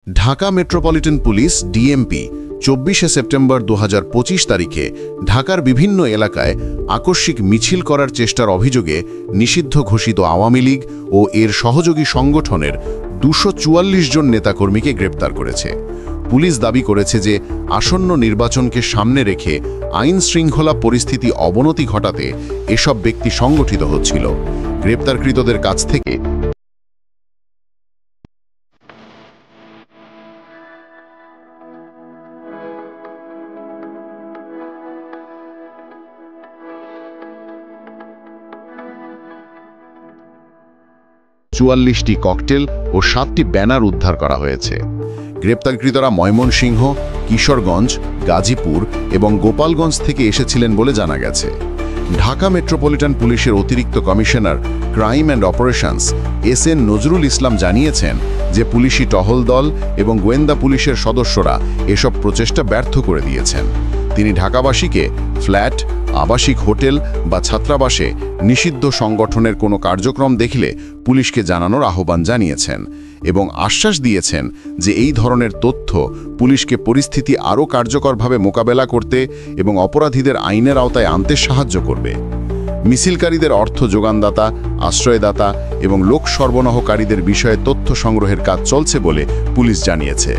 Dhaka metropolitan police DMP ২৪শে September ২০২৫ তারিখে ঢাকার বিভিন্ন এলাকায় আকস্মিক মিছিল করার চেষ্টার অভিযোগে নিষিদ্ধ ঘোষিত আওয়ামী লীগ ও এর সহযোগী সংগঠনের ২৪৪ জন নেতাকর্মীকে গ্রেপ্তার করেছে। পুলিশ দাবি করেছে যে আসন্ন নির্বাচনকে সামনে রেখে আইন শৃঙ্খলা পরিস্থিতি অবনতি ঘটাতে এসব ব্যক্তি সংগঠিত হচ্ছিল। গ্রেপ্তারকৃতদের কাছ থেকে চুয়াল্লিশটি ককটেল ও ৭টি ব্যানার উদ্ধার করা হয়েছে। গ্রেপ্তারকৃতরা ময়মনসিংহ, কিশোরগঞ্জ, গাজীপুর এবং গোপালগঞ্জ থেকে এসেছিলেন বলে জানা গেছে। ঢাকা মেট্রোপলিটন পুলিশের অতিরিক্ত commissioner crime and operations S N. Nazrul Islam জানিয়েছেন যে পুলিশি টহল দল এবং গোয়েন্দা পুলিশের সদস্যরা এসব প্রচেষ্টা ব্যর্থ করে দিয়েছেন। তিনি ঢাকাবাসীকে ফ্ল্যাট, আবাসিক হোটেল বা ছাত্রাবাসে নিষিদ্ধ সংগঠনের কোনো কার্যক্রম দেখলে পুলিশকে জানানোর আহ্বান জানিয়েছেন এবং আশ্বাস দিয়েছেন যে এই ধরনের তথ্য পুলিশকে পরিস্থিতি আরও কার্যকরভাবে মোকাবেলা করতে এবং অপরাধীদের আইনের আওতায় আনতে সাহায্য করবে। মিছিলকারীদের অর্থ যোগানদাতা, আশ্রয়দাতা এবং লোক সরবরাহকারীদের বিষয়ে তথ্য সংগ্রহের কাজ চলছে বলে পুলিশ জানিয়েছে।